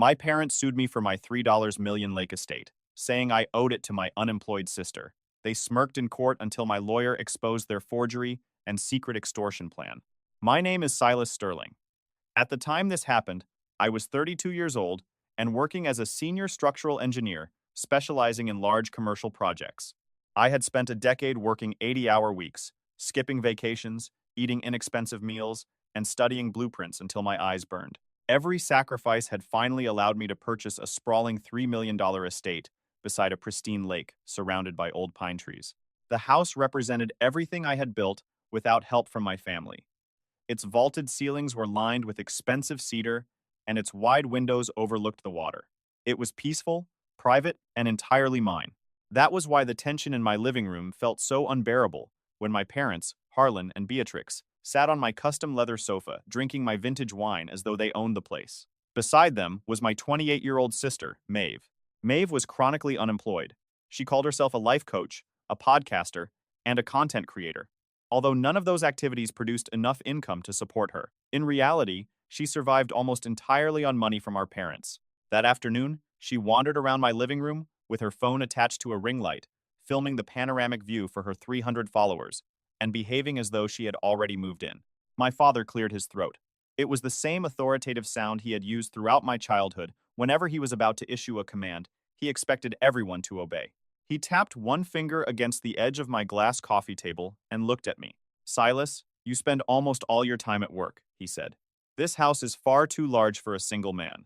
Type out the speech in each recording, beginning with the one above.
My parents sued me for my $3 million lake estate, saying I owed it to my unemployed sister. They smirked in court until my lawyer exposed their forgery and secret extortion plan. My name is Silas Sterling. At the time this happened, I was 32 years old and working as a senior structural engineer, specializing in large commercial projects. I had spent a decade working 80-hour weeks, skipping vacations, eating inexpensive meals, and studying blueprints until my eyes burned. Every sacrifice had finally allowed me to purchase a sprawling $3 million estate beside a pristine lake surrounded by old pine trees. The house represented everything I had built without help from my family. Its vaulted ceilings were lined with expensive cedar, and its wide windows overlooked the water. It was peaceful, private, and entirely mine. That was why the tension in my living room felt so unbearable when my parents, Harlan and Beatrix, sat on my custom leather sofa, drinking my vintage wine as though they owned the place. Beside them was my 28-year-old sister, Maeve. Maeve was chronically unemployed. She called herself a life coach, a podcaster, and a content creator, although none of those activities produced enough income to support her. In reality, she survived almost entirely on money from our parents. That afternoon, she wandered around my living room with her phone attached to a ring light, filming the panoramic view for her 300 followers, and behaving as though she had already moved in. My father cleared his throat. It was the same authoritative sound he had used throughout my childhood. Whenever he was about to issue a command, he expected everyone to obey. He tapped one finger against the edge of my glass coffee table and looked at me. "Silas, you spend almost all your time at work," he said. "This house is far too large for a single man.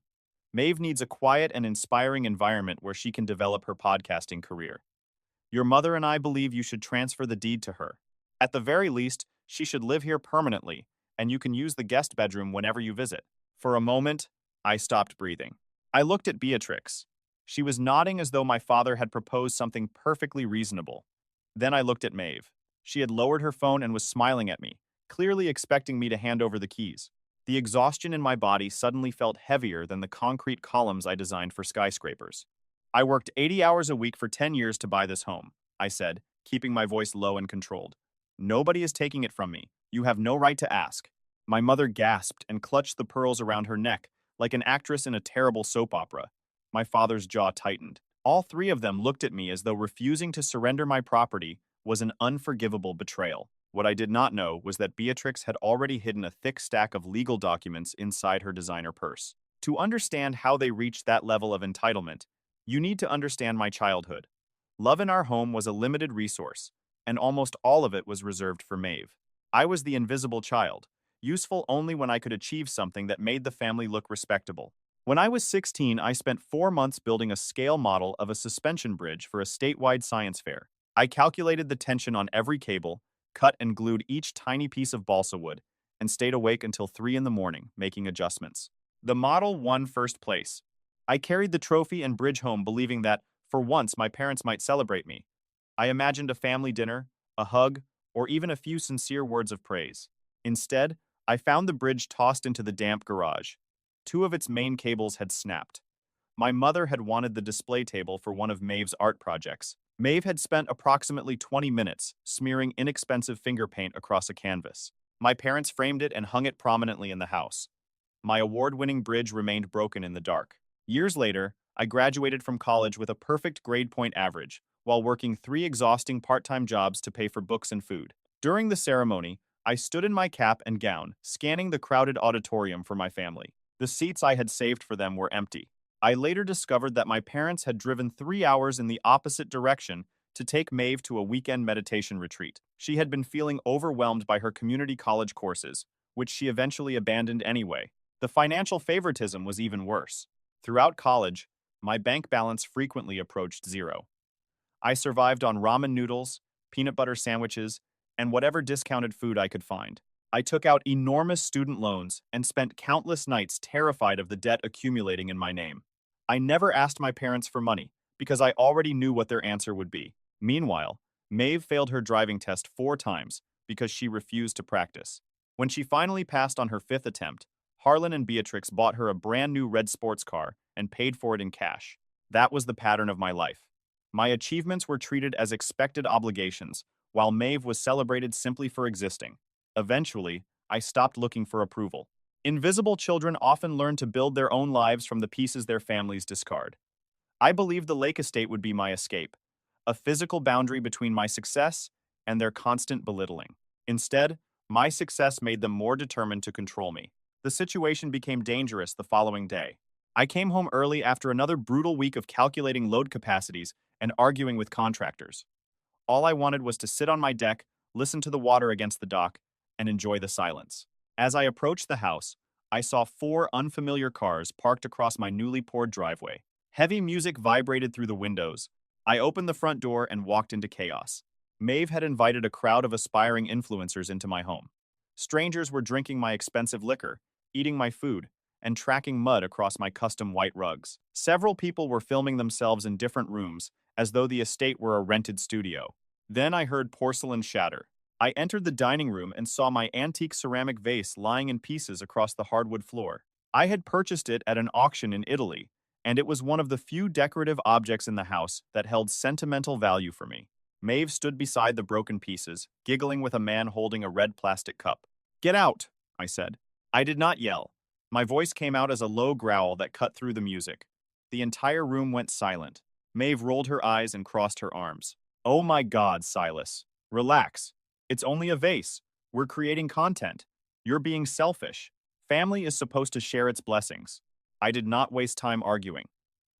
Maeve needs a quiet and inspiring environment where she can develop her podcasting career. Your mother and I believe you should transfer the deed to her. At the very least, she should live here permanently, and you can use the guest bedroom whenever you visit." For a moment, I stopped breathing. I looked at Beatrix. She was nodding as though my father had proposed something perfectly reasonable. Then I looked at Maeve. She had lowered her phone and was smiling at me, clearly expecting me to hand over the keys. The exhaustion in my body suddenly felt heavier than the concrete columns I designed for skyscrapers. "I worked 80 hours a week for 10 years to buy this home," I said, keeping my voice low and controlled. "Nobody is taking it from me. You have no right to ask." My mother gasped and clutched the pearls around her neck, like an actress in a terrible soap opera. My father's jaw tightened. All three of them looked at me as though refusing to surrender my property was an unforgivable betrayal. What I did not know was that Beatrix had already hidden a thick stack of legal documents inside her designer purse. To understand how they reached that level of entitlement, you need to understand my childhood. Love in our home was a limited resource, and almost all of it was reserved for Maeve. I was the invisible child, useful only when I could achieve something that made the family look respectable. When I was 16, I spent 4 months building a scale model of a suspension bridge for a statewide science fair. I calculated the tension on every cable, cut and glued each tiny piece of balsa wood, and stayed awake until 3 in the morning, making adjustments. The model won first place. I carried the trophy and bridge home believing that, for once, my parents might celebrate me. I imagined a family dinner, a hug, or even a few sincere words of praise. Instead, I found the bridge tossed into the damp garage. 2 of its main cables had snapped. My mother had wanted the display table for one of Maeve's art projects. Maeve had spent approximately 20 minutes smearing inexpensive finger paint across a canvas. My parents framed it and hung it prominently in the house. My award-winning bridge remained broken in the dark. Years later, I graduated from college with a perfect grade point average, while working 3 exhausting part-time jobs to pay for books and food. During the ceremony, I stood in my cap and gown, scanning the crowded auditorium for my family. The seats I had saved for them were empty. I later discovered that my parents had driven 3 hours in the opposite direction to take Maeve to a weekend meditation retreat. She had been feeling overwhelmed by her community college courses, which she eventually abandoned anyway. The financial favoritism was even worse. Throughout college, my bank balance frequently approached zero. I survived on ramen noodles, peanut butter sandwiches, and whatever discounted food I could find. I took out enormous student loans and spent countless nights terrified of the debt accumulating in my name. I never asked my parents for money because I already knew what their answer would be. Meanwhile, Maeve failed her driving test 4 times because she refused to practice. When she finally passed on her 5th attempt, Harlan and Beatrix bought her a brand new red sports car and paid for it in cash. That was the pattern of my life. My achievements were treated as expected obligations, while Maeve was celebrated simply for existing. Eventually, I stopped looking for approval. Invisible children often learn to build their own lives from the pieces their families discard. I believed the lake estate would be my escape, a physical boundary between my success and their constant belittling. Instead, my success made them more determined to control me. The situation became dangerous the following day. I came home early after another brutal week of calculating load capacities and arguing with contractors. All I wanted was to sit on my deck, listen to the water against the dock, and enjoy the silence. As I approached the house, I saw four unfamiliar cars parked across my newly poured driveway. Heavy music vibrated through the windows. I opened the front door and walked into chaos. Maeve had invited a crowd of aspiring influencers into my home. Strangers were drinking my expensive liquor, eating my food, and tracking mud across my custom white rugs. Several people were filming themselves in different rooms, as though the estate were a rented studio. Then I heard porcelain shatter. I entered the dining room and saw my antique ceramic vase lying in pieces across the hardwood floor. I had purchased it at an auction in Italy, and it was one of the few decorative objects in the house that held sentimental value for me. Maeve stood beside the broken pieces, giggling with a man holding a red plastic cup. "Get out," I said. I did not yell. My voice came out as a low growl that cut through the music. The entire room went silent. Maeve rolled her eyes and crossed her arms. "Oh my God, Silas. Relax. It's only a vase. We're creating content. You're being selfish. Family is supposed to share its blessings." I did not waste time arguing.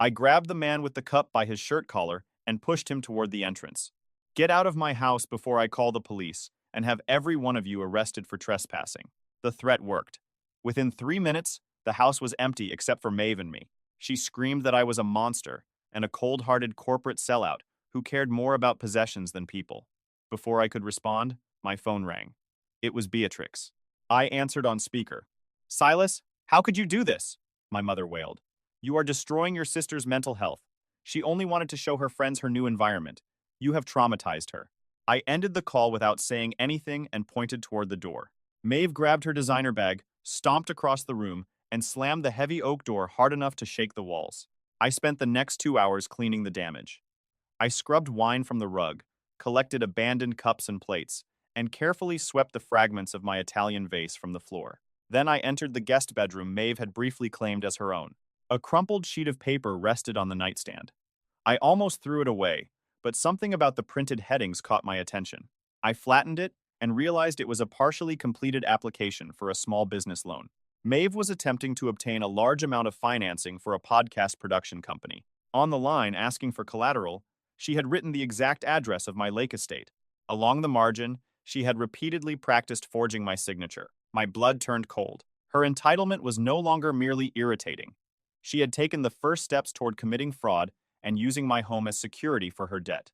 I grabbed the man with the cup by his shirt collar and pushed him toward the entrance. "Get out of my house before I call the police and have every one of you arrested for trespassing." The threat worked. Within 3 minutes, the house was empty except for Maeve and me. She screamed that I was a monster and a cold-hearted corporate sellout who cared more about possessions than people. Before I could respond, my phone rang. It was Beatrix. I answered on speaker. "Silas, how could you do this?" my mother wailed. "You are destroying your sister's mental health. She only wanted to show her friends her new environment. You have traumatized her." I ended the call without saying anything and pointed toward the door. Maeve grabbed her designer bag, stomped across the room, and slammed the heavy oak door hard enough to shake the walls. I spent the next 2 hours cleaning the damage. I scrubbed wine from the rug, collected abandoned cups and plates, and carefully swept the fragments of my Italian vase from the floor. Then I entered the guest bedroom Maeve had briefly claimed as her own. A crumpled sheet of paper rested on the nightstand. I almost threw it away, but something about the printed headings caught my attention. I flattened it and realized it was a partially completed application for a small business loan. Maeve was attempting to obtain a large amount of financing for a podcast production company. On the line, asking for collateral, she had written the exact address of my lake estate. Along the margin, she had repeatedly practiced forging my signature. My blood turned cold. Her entitlement was no longer merely irritating. She had taken the first steps toward committing fraud and using my home as security for her debt.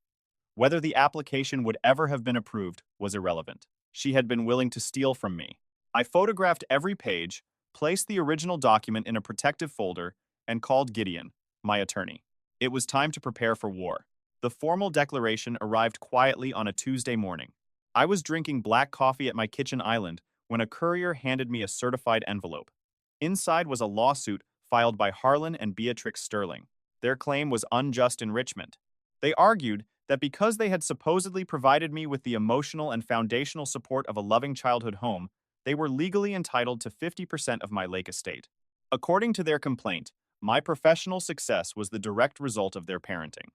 Whether the application would ever have been approved was irrelevant. She had been willing to steal from me. I photographed every page, placed the original document in a protective folder, and called Gideon, my attorney. It was time to prepare for war. The formal declaration arrived quietly on a Tuesday morning. I was drinking black coffee at my kitchen island when a courier handed me a certified envelope. Inside was a lawsuit filed by Harlan and Beatrix Sterling. Their claim was unjust enrichment. They argued that because they had supposedly provided me with the emotional and foundational support of a loving childhood home, they were legally entitled to 50% of my lake estate. According to their complaint, my professional success was the direct result of their parenting.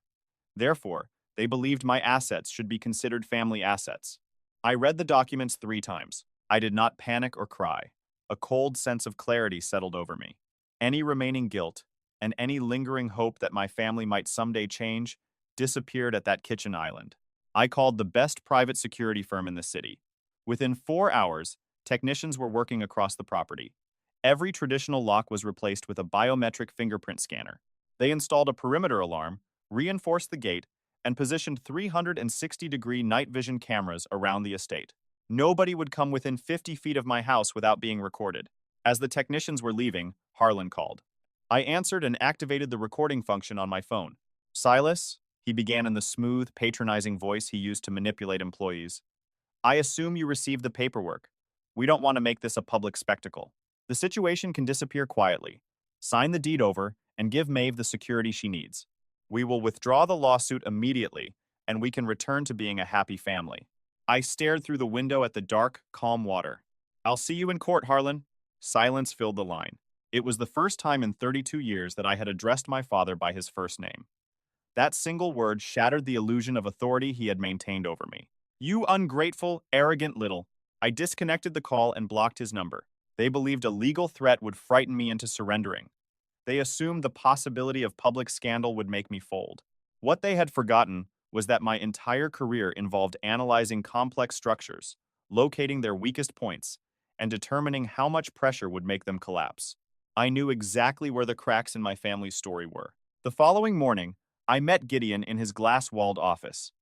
Therefore, they believed my assets should be considered family assets. I read the documents 3 times. I did not panic or cry. A cold sense of clarity settled over me. Any remaining guilt, and any lingering hope that my family might someday change, disappeared at that kitchen island. I called the best private security firm in the city. Within 4 hours, technicians were working across the property. Every traditional lock was replaced with a biometric fingerprint scanner. They installed a perimeter alarm, reinforced the gate, and positioned 360-degree night vision cameras around the estate. Nobody would come within 50 feet of my house without being recorded. As the technicians were leaving, Harlan called. I answered and activated the recording function on my phone. "Silas," he began in the smooth, patronizing voice he used to manipulate employees, "I assume you received the paperwork. We don't want to make this a public spectacle. The situation can disappear quietly. Sign the deed over and give Maeve the security she needs. We will withdraw the lawsuit immediately, and we can return to being a happy family." I stared through the window at the dark, calm water. "I'll see you in court, Harlan." Silence filled the line. It was the first time in 32 years that I had addressed my father by his first name. That single word shattered the illusion of authority he had maintained over me. You ungrateful, arrogant little. I disconnected the call and blocked his number. They believed a legal threat would frighten me into surrendering. They assumed the possibility of public scandal would make me fold. What they had forgotten was that my entire career involved analyzing complex structures, locating their weakest points, and determining how much pressure would make them collapse. I knew exactly where the cracks in my family's story were. The following morning, I met Gideon in his glass-walled office.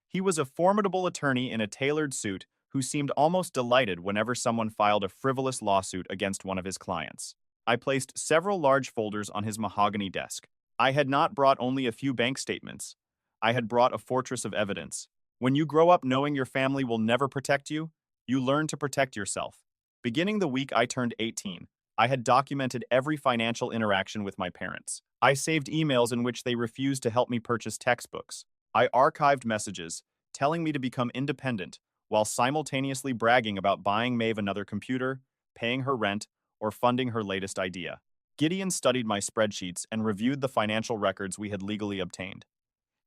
He was a formidable attorney in a tailored suit who seemed almost delighted whenever someone filed a frivolous lawsuit against one of his clients. I placed several large folders on his mahogany desk. I had not brought only a few bank statements. I had brought a fortress of evidence. When you grow up knowing your family will never protect you, you learn to protect yourself. Beginning the week I turned 18, I had documented every financial interaction with my parents. I saved emails in which they refused to help me purchase textbooks. I archived messages telling me to become independent while simultaneously bragging about buying Maeve another computer, paying her rent, or funding her latest idea. Gideon studied my spreadsheets and reviewed the financial records we had legally obtained.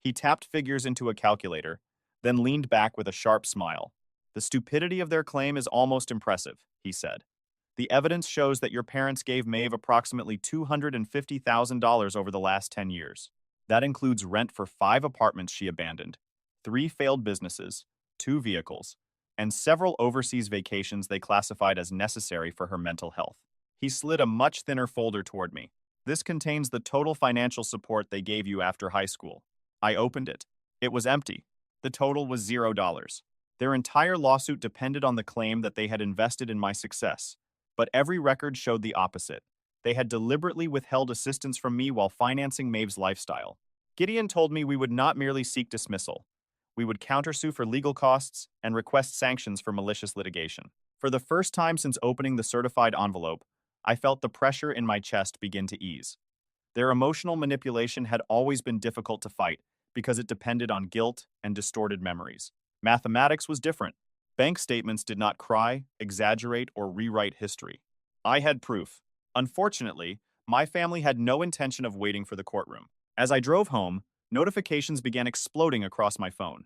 He tapped figures into a calculator, then leaned back with a sharp smile. The stupidity of their claim is almost impressive, he said. The evidence shows that your parents gave Maeve approximately $250,000 over the last 10 years. That includes rent for 5 apartments she abandoned, 3 failed businesses, 2 vehicles, and several overseas vacations they classified as necessary for her mental health. He slid a much thinner folder toward me. This contains the total financial support they gave you after high school. I opened it. It was empty. The total was $0. Their entire lawsuit depended on the claim that they had invested in my success. But every record showed the opposite. They had deliberately withheld assistance from me while financing Maeve's lifestyle. Gideon told me we would not merely seek dismissal. We would countersue for legal costs and request sanctions for malicious litigation. For the first time since opening the certified envelope, I felt the pressure in my chest begin to ease. Their emotional manipulation had always been difficult to fight because it depended on guilt and distorted memories. Mathematics was different. Bank statements did not cry, exaggerate, or rewrite history. I had proof. Unfortunately, my family had no intention of waiting for the courtroom. As I drove home, notifications began exploding across my phone.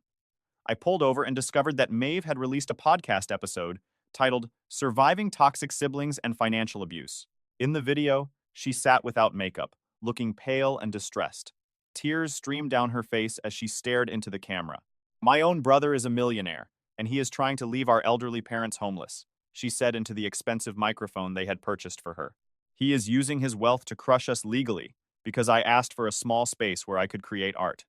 I pulled over and discovered that Maeve had released a podcast episode titled Surviving Toxic Siblings and Financial Abuse. In the video, she sat without makeup, looking pale and distressed. Tears streamed down her face as she stared into the camera. My own brother is a millionaire, and he is trying to leave our elderly parents homeless, she said into the expensive microphone they had purchased for her. He is using his wealth to crush us legally, because I asked for a small space where I could create art.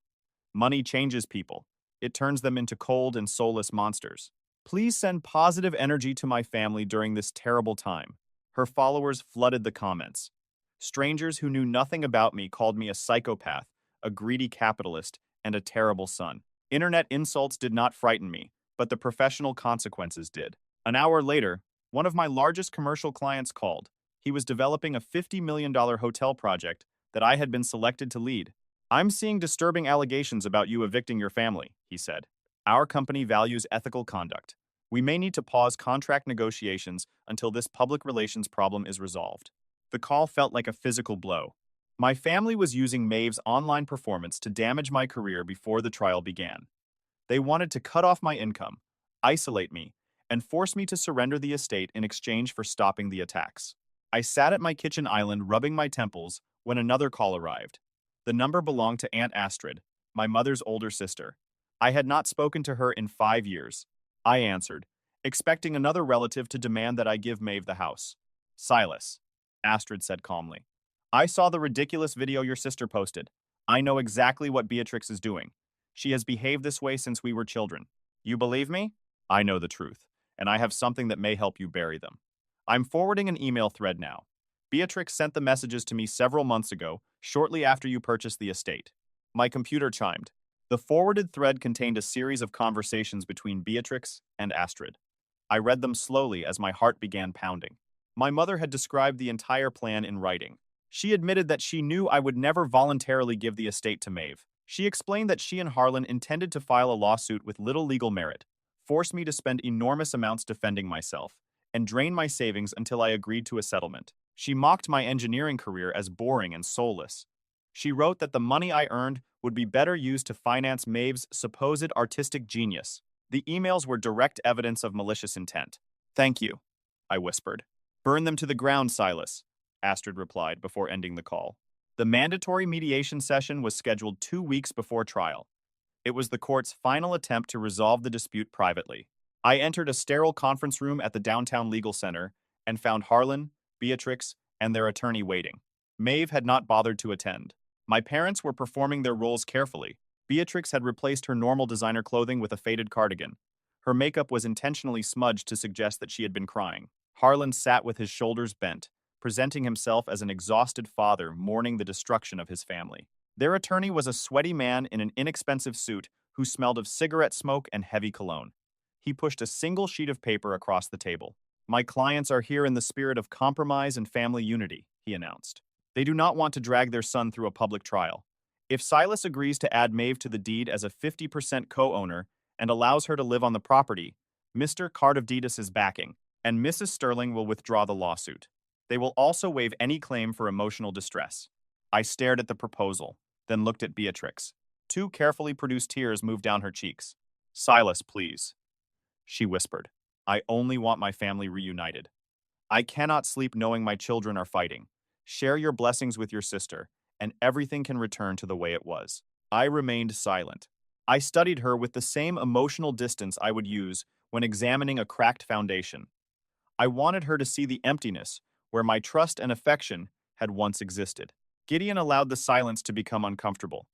Money changes people. It turns them into cold and soulless monsters. Please send positive energy to my family during this terrible time. Her followers flooded the comments. Strangers who knew nothing about me called me a psychopath, a greedy capitalist, and a terrible son. Internet insults did not frighten me, but the professional consequences did. An hour later, one of my largest commercial clients called. He was developing a $50 million hotel project that I had been selected to lead. I'm seeing disturbing allegations about you evicting your family, he said. Our company values ethical conduct. We may need to pause contract negotiations until this public relations problem is resolved. The call felt like a physical blow. My family was using Maeve's online performance to damage my career before the trial began. They wanted to cut off my income, isolate me, and force me to surrender the estate in exchange for stopping the attacks. I sat at my kitchen island rubbing my temples when another call arrived. The number belonged to Aunt Astrid, my mother's older sister. I had not spoken to her in 5 years. I answered, expecting another relative to demand that I give Maeve the house. Silas, Astrid said calmly. I saw the ridiculous video your sister posted. I know exactly what Beatrix is doing. She has behaved this way since we were children. You believe me? I know the truth, and I have something that may help you bury them. I'm forwarding an email thread now. Beatrix sent the messages to me several months ago, shortly after you purchased the estate. My computer chimed. The forwarded thread contained a series of conversations between Beatrix and Astrid. I read them slowly as my heart began pounding. My mother had described the entire plan in writing. She admitted that she knew I would never voluntarily give the estate to Maeve. She explained that she and Harlan intended to file a lawsuit with little legal merit, force me to spend enormous amounts defending myself, and drain my savings until I agreed to a settlement. She mocked my engineering career as boring and soulless. She wrote that the money I earned would be better used to finance Maeve's supposed artistic genius. The emails were direct evidence of malicious intent. "Thank you," I whispered. "Burn them to the ground, Silas," Astrid replied before ending the call. The mandatory mediation session was scheduled 2 weeks before trial. It was the court's final attempt to resolve the dispute privately. I entered a sterile conference room at the downtown legal center and found Harlan, Beatrix, and their attorney waiting. Maeve had not bothered to attend. My parents were performing their roles carefully. Beatrix had replaced her normal designer clothing with a faded cardigan. Her makeup was intentionally smudged to suggest that she had been crying. Harlan sat with his shoulders bent, presenting himself as an exhausted father mourning the destruction of his family. Their attorney was a sweaty man in an inexpensive suit who smelled of cigarette smoke and heavy cologne. He pushed a single sheet of paper across the table. "My clients are here in the spirit of compromise and family unity," he announced. "They do not want to drag their son through a public trial. If Silas agrees to add Maeve to the deed as a 50% co-owner and allows her to live on the property, Mr. Cardovdidis is backing, and Mrs. Sterling will withdraw the lawsuit. They will also waive any claim for emotional distress." I stared at the proposal, then looked at Beatrix. Two carefully produced tears moved down her cheeks. "Silas, please," she whispered. "I only want my family reunited. I cannot sleep knowing my children are fighting. Share your blessings with your sister, and everything can return to the way it was." I remained silent. I studied her with the same emotional distance I would use when examining a cracked foundation. I wanted her to see the emptiness where my trust and affection had once existed. Gideon allowed the silence to become uncomfortable.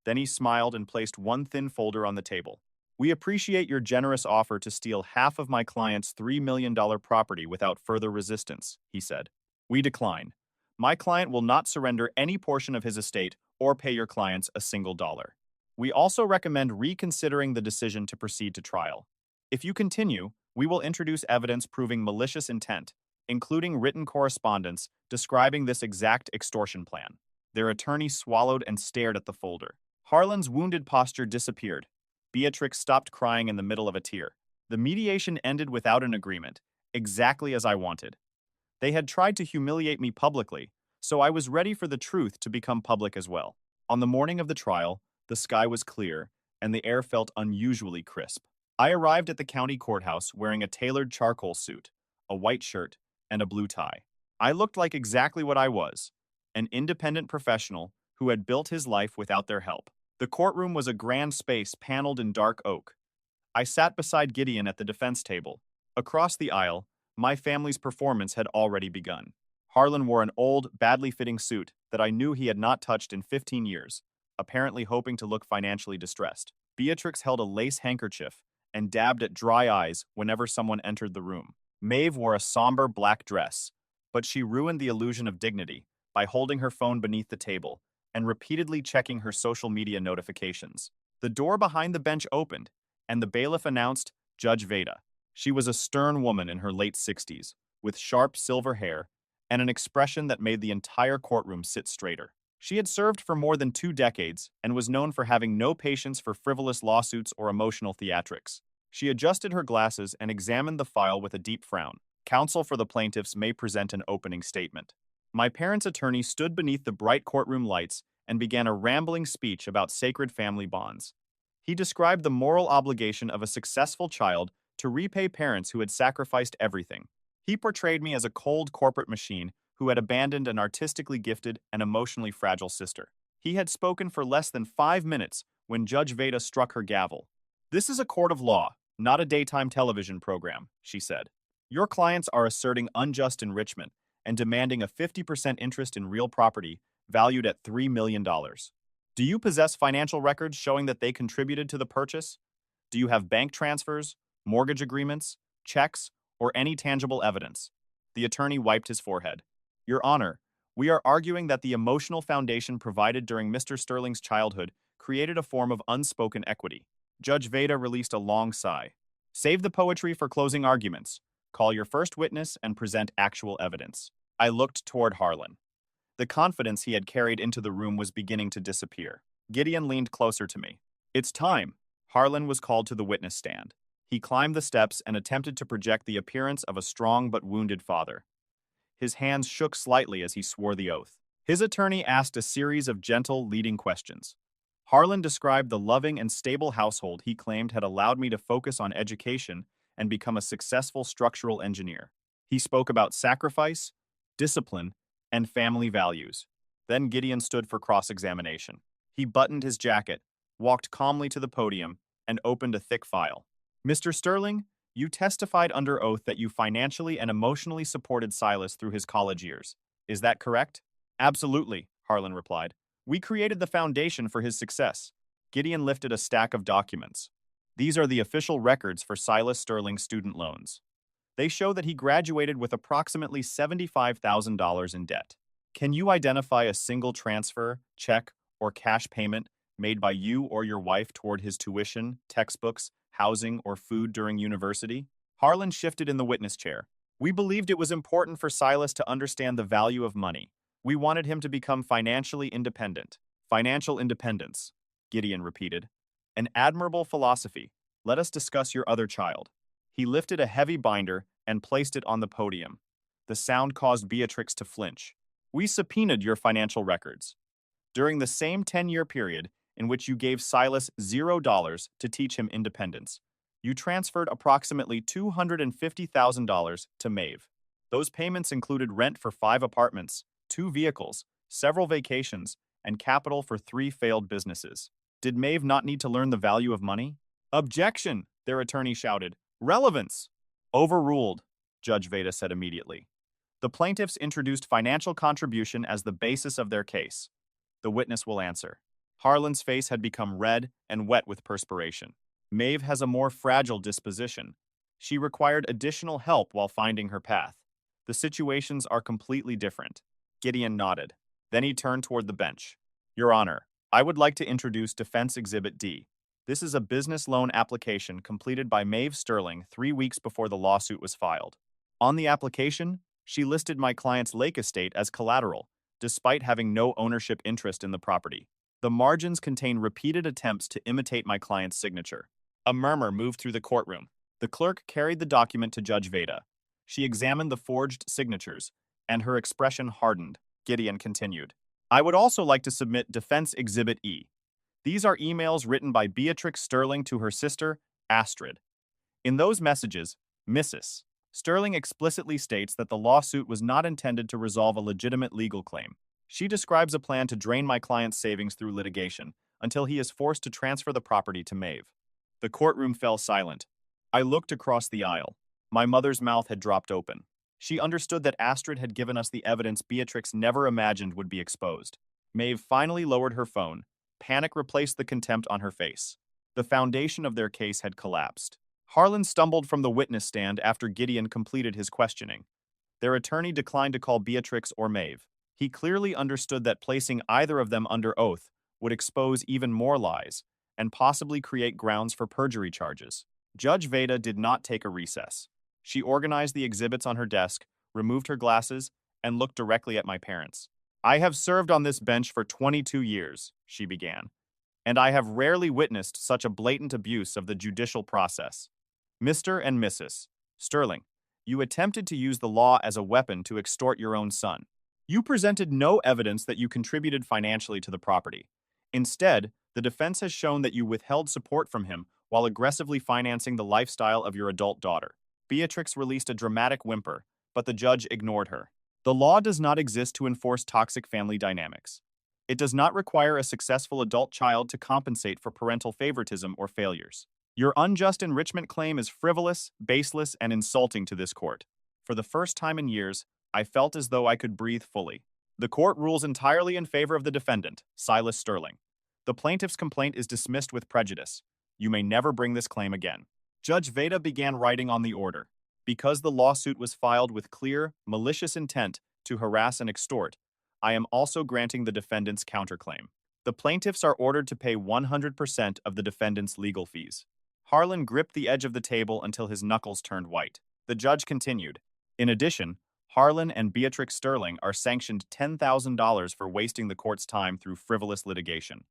Then he smiled and placed one thin folder on the table. "We appreciate your generous offer to steal half of my client's $3 million property without further resistance," he said. "We decline. My client will not surrender any portion of his estate or pay your clients a single dollar. We also recommend reconsidering the decision to proceed to trial. If you continue, we will introduce evidence proving malicious intent, including written correspondence describing this exact extortion plan." Their attorney swallowed and stared at the folder. Harlan's wounded posture disappeared. Beatrix stopped crying in the middle of a tear. The mediation ended without an agreement, exactly as I wanted. They had tried to humiliate me publicly, so I was ready for the truth to become public as well. On the morning of the trial, the sky was clear, and the air felt unusually crisp. I arrived at the county courthouse wearing a tailored charcoal suit, a white shirt, and a blue tie. I looked like exactly what I was, an independent professional who had built his life without their help. The courtroom was a grand space paneled in dark oak. I sat beside Gideon at the defense table. Across the aisle, my family's performance had already begun. Harlan wore an old, badly fitting suit that I knew he had not touched in 15 years, apparently hoping to look financially distressed. Beatrix held a lace handkerchief and dabbed at dry eyes whenever someone entered the room. Maeve wore a somber black dress, but she ruined the illusion of dignity by holding her phone beneath the table and repeatedly checking her social media notifications. The door behind the bench opened, and the bailiff announced Judge Veda. She was a stern woman in her late 60s, with sharp silver hair and an expression that made the entire courtroom sit straighter. She had served for more than 2 decades and was known for having no patience for frivolous lawsuits or emotional theatrics. She adjusted her glasses and examined the file with a deep frown. "Counsel for the plaintiffs may present an opening statement." My parents' attorney stood beneath the bright courtroom lights and began a rambling speech about sacred family bonds. He described the moral obligation of a successful child to repay parents who had sacrificed everything. He portrayed me as a cold corporate machine who had abandoned an artistically gifted and emotionally fragile sister. He had spoken for less than 5 minutes when Judge Veda struck her gavel. "This is a court of law, not a daytime television program," she said. "Your clients are asserting unjust enrichment and demanding a 50% interest in real property valued at $3 million. Do you possess financial records showing that they contributed to the purchase? Do you have bank transfers, mortgage agreements, checks, or any tangible evidence?" The attorney wiped his forehead. "Your Honor, we are arguing that the emotional foundation provided during Mr. Sterling's childhood created a form of unspoken equity." Judge Veda released a long sigh. "Save the poetry for closing arguments. Call your first witness and present actual evidence." I looked toward Harlan. The confidence he had carried into the room was beginning to disappear. Gideon leaned closer to me. "It's time." Harlan was called to the witness stand. He climbed the steps and attempted to project the appearance of a strong but wounded father. His hands shook slightly as he swore the oath. His attorney asked a series of gentle, leading questions. Harlan described the loving and stable household he claimed had allowed me to focus on education and become a successful structural engineer. He spoke about sacrifice, discipline, and family values. Then Gideon stood for cross-examination. He buttoned his jacket, walked calmly to the podium, and opened a thick file. Mr. Sterling, you testified under oath that you financially and emotionally supported Silas through his college years. Is that correct? Absolutely, Harlan replied. We created the foundation for his success. Gideon lifted a stack of documents. These are the official records for Silas Sterling's student loans. They show that he graduated with approximately $75,000 in debt. Can you identify a single transfer, check, or cash payment made by you or your wife toward his tuition, textbooks, housing, or food during university? Harlan shifted in the witness chair. We believed it was important for Silas to understand the value of money. We wanted him to become financially independent. Financial independence, Gideon repeated. An admirable philosophy. Let us discuss your other child. He lifted a heavy binder and placed it on the podium. The sound caused Beatrix to flinch. We subpoenaed your financial records. During the same 10-year period in which you gave Silas $0 to teach him independence, you transferred approximately $250,000 to Maeve. Those payments included rent for 5 apartments, 2 vehicles, several vacations, and capital for 3 failed businesses. Did Maeve not need to learn the value of money? Objection, their attorney shouted. Relevance. Overruled, Judge Veda said immediately. The plaintiffs introduced financial contribution as the basis of their case. The witness will answer. Harlan's face had become red and wet with perspiration. Maeve has a more fragile disposition. She required additional help while finding her path. The situations are completely different. Gideon nodded. Then he turned toward the bench. Your Honor, I would like to introduce Defense Exhibit D. This is a business loan application completed by Maeve Sterling 3 weeks before the lawsuit was filed. On the application, she listed my client's lake estate as collateral, despite having no ownership interest in the property. The margins contain repeated attempts to imitate my client's signature. A murmur moved through the courtroom. The clerk carried the document to Judge Veda. She examined the forged signatures, and her expression hardened. Gideon continued. I would also like to submit Defense Exhibit E. These are emails written by Beatrix Sterling to her sister, Astrid. In those messages, Mrs. Sterling explicitly states that the lawsuit was not intended to resolve a legitimate legal claim. She describes a plan to drain my client's savings through litigation until he is forced to transfer the property to Maeve. The courtroom fell silent. I looked across the aisle. My mother's mouth had dropped open. She understood that Astrid had given us the evidence Beatrix never imagined would be exposed. Maeve finally lowered her phone. Panic replaced the contempt on her face. The foundation of their case had collapsed. Harlan stumbled from the witness stand after Gideon completed his questioning. Their attorney declined to call Beatrix or Maeve. He clearly understood that placing either of them under oath would expose even more lies and possibly create grounds for perjury charges. Judge Veda did not take a recess. She organized the exhibits on her desk, removed her glasses, and looked directly at my parents. I have served on this bench for 22 years, she began, and I have rarely witnessed such a blatant abuse of the judicial process. Mr. and Mrs. Sterling, you attempted to use the law as a weapon to extort your own son. You presented no evidence that you contributed financially to the property. Instead, the defense has shown that you withheld support from him while aggressively financing the lifestyle of your adult daughter. Beatrix released a dramatic whimper, but the judge ignored her. The law does not exist to enforce toxic family dynamics. It does not require a successful adult child to compensate for parental favoritism or failures. Your unjust enrichment claim is frivolous, baseless, and insulting to this court. For the first time in years, I felt as though I could breathe fully. The court rules entirely in favor of the defendant, Silas Sterling. The plaintiff's complaint is dismissed with prejudice. You may never bring this claim again. Judge Veda began writing on the order. Because the lawsuit was filed with clear, malicious intent to harass and extort, I am also granting the defendant's counterclaim. The plaintiffs are ordered to pay 100% of the defendant's legal fees. Harlan gripped the edge of the table until his knuckles turned white. The judge continued. In addition, Harlan and Beatrix Sterling are sanctioned $10,000 for wasting the court's time through frivolous litigation.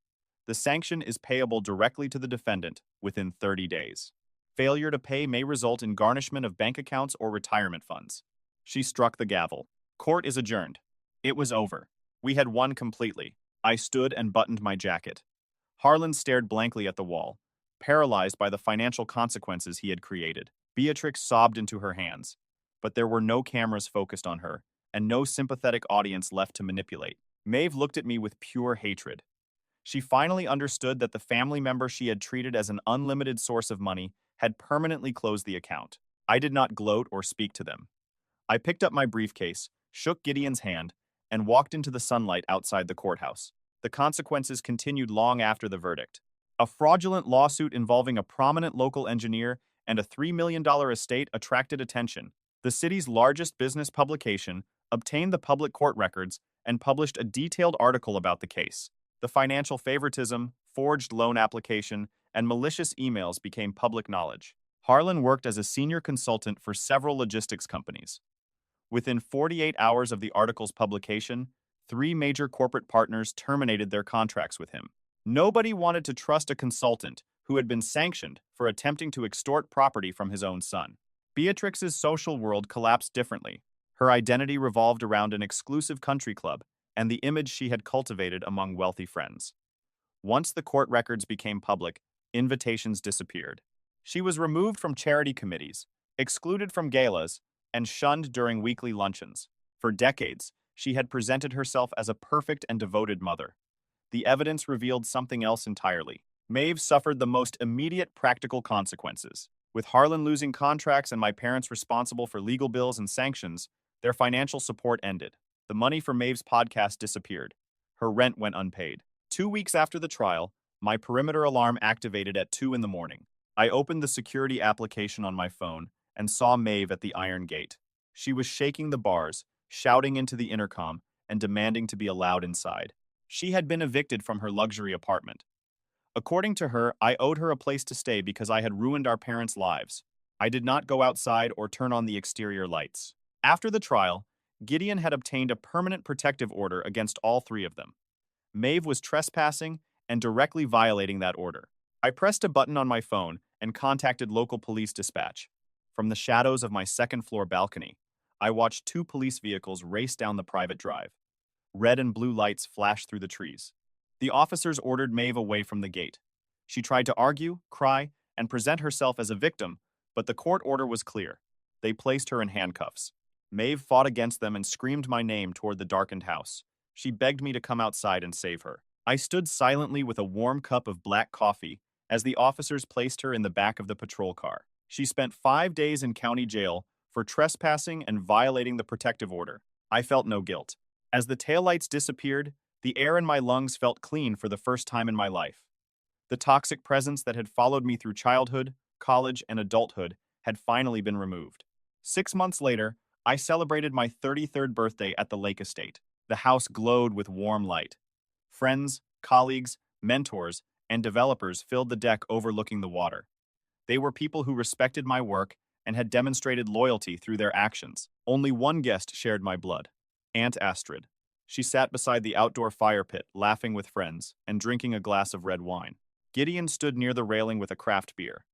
The sanction is payable directly to the defendant within 30 days. Failure to pay may result in garnishment of bank accounts or retirement funds. She struck the gavel. Court is adjourned. It was over. We had won completely. I stood and buttoned my jacket. Harlan stared blankly at the wall, paralyzed by the financial consequences he had created. Beatrix sobbed into her hands, but there were no cameras focused on her, and no sympathetic audience left to manipulate. Maeve looked at me with pure hatred. She finally understood that the family member she had treated as an unlimited source of money had permanently closed the account. I did not gloat or speak to them. I picked up my briefcase, shook Gideon's hand, and walked into the sunlight outside the courthouse. The consequences continued long after the verdict. A fraudulent lawsuit involving a prominent local engineer and a $3 million estate attracted attention. The city's largest business publication obtained the public court records and published a detailed article about the case. The financial favoritism, forged loan application, and malicious emails became public knowledge. Harlan worked as a senior consultant for several logistics companies. Within 48 hours of the article's publication, 3 major corporate partners terminated their contracts with him. Nobody wanted to trust a consultant who had been sanctioned for attempting to extort property from his own son. Beatrix's social world collapsed differently. Her identity revolved around an exclusive country club and the image she had cultivated among wealthy friends. Once the court records became public, invitations disappeared. She was removed from charity committees, excluded from galas, and shunned during weekly luncheons. For decades, she had presented herself as a perfect and devoted mother. The evidence revealed something else entirely. Maeve suffered the most immediate practical consequences. With Harlan losing contracts and my parents responsible for legal bills and sanctions, their financial support ended. The money for Maeve's podcast disappeared. Her rent went unpaid. 2 weeks after the trial, my perimeter alarm activated at 2 in the morning. I opened the security application on my phone and saw Maeve at the iron gate. She was shaking the bars, shouting into the intercom, and demanding to be allowed inside. She had been evicted from her luxury apartment. According to her, I owed her a place to stay because I had ruined our parents' lives. I did not go outside or turn on the exterior lights. After the trial, Gideon had obtained a permanent protective order against all 3 of them. Maeve was trespassing and directly violating that order. I pressed a button on my phone and contacted local police dispatch. From the shadows of my second-floor balcony, I watched 2 police vehicles race down the private drive. Red and blue lights flashed through the trees. The officers ordered Maeve away from the gate. She tried to argue, cry, and present herself as a victim, but the court order was clear. They placed her in handcuffs. Maeve fought against them and screamed my name toward the darkened house. She begged me to come outside and save her. I stood silently with a warm cup of black coffee as the officers placed her in the back of the patrol car. She spent 5 days in county jail for trespassing and violating the protective order. I felt no guilt. As the taillights disappeared, the air in my lungs felt clean for the first time in my life. The toxic presence that had followed me through childhood, college, and adulthood had finally been removed. 6 months later, I celebrated my 33rd birthday at the Lake Estate. The house glowed with warm light. Friends, colleagues, mentors, and developers filled the deck overlooking the water. They were people who respected my work and had demonstrated loyalty through their actions. Only one guest shared my blood, Aunt Astrid. She sat beside the outdoor fire pit, laughing with friends and drinking a glass of red wine. Gideon stood near the railing with a craft beer.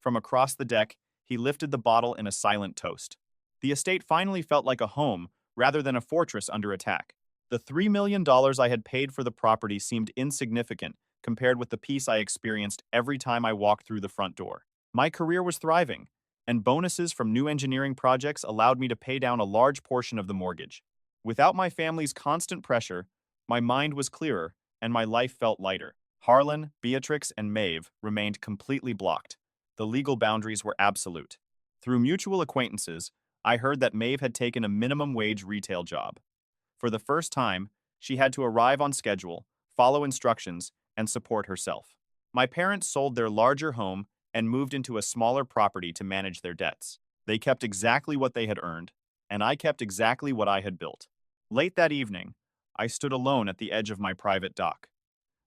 From across the deck, he lifted the bottle in a silent toast. The estate finally felt like a home rather than a fortress under attack. The $3 million I had paid for the property seemed insignificant compared with the peace I experienced every time I walked through the front door. My career was thriving, and bonuses from new engineering projects allowed me to pay down a large portion of the mortgage. Without my family's constant pressure, my mind was clearer and my life felt lighter. Harlan, Beatrix, and Maeve remained completely blocked. The legal boundaries were absolute. Through mutual acquaintances, I heard that Maeve had taken a minimum wage retail job. For the first time, she had to arrive on schedule, follow instructions, and support herself. My parents sold their larger home and moved into a smaller property to manage their debts. They kept exactly what they had earned, and I kept exactly what I had built. Late that evening, I stood alone at the edge of my private dock.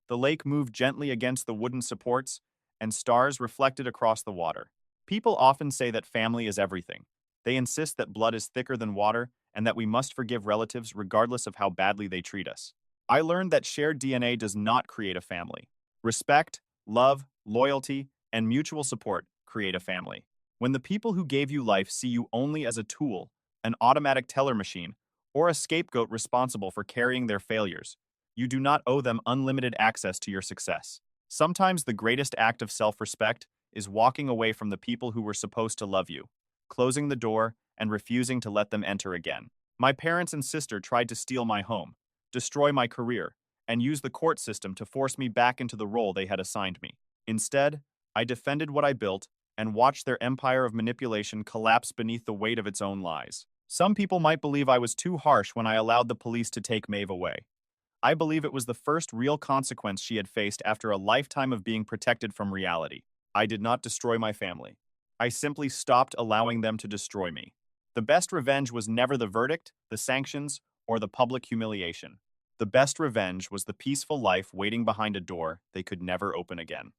The lake moved gently against the wooden supports, and stars reflected across the water. People often say that family is everything. They insist that blood is thicker than water and that we must forgive relatives regardless of how badly they treat us. I learned that shared DNA does not create a family. Respect, love, loyalty, and mutual support create a family. When the people who gave you life see you only as a tool, an automatic teller machine, or a scapegoat responsible for carrying their failures, you do not owe them unlimited access to your success. Sometimes the greatest act of self-respect is walking away from the people who were supposed to love you, closing the door, and refusing to let them enter again. My parents and sister tried to steal my home, destroy my career, and use the court system to force me back into the role they had assigned me. Instead, I defended what I built and watched their empire of manipulation collapse beneath the weight of its own lies. Some people might believe I was too harsh when I allowed the police to take Maeve away. I believe it was the first real consequence she had faced after a lifetime of being protected from reality. I did not destroy my family. I simply stopped allowing them to destroy me. The best revenge was never the verdict, the sanctions, or the public humiliation. The best revenge was the peaceful life waiting behind a door they could never open again.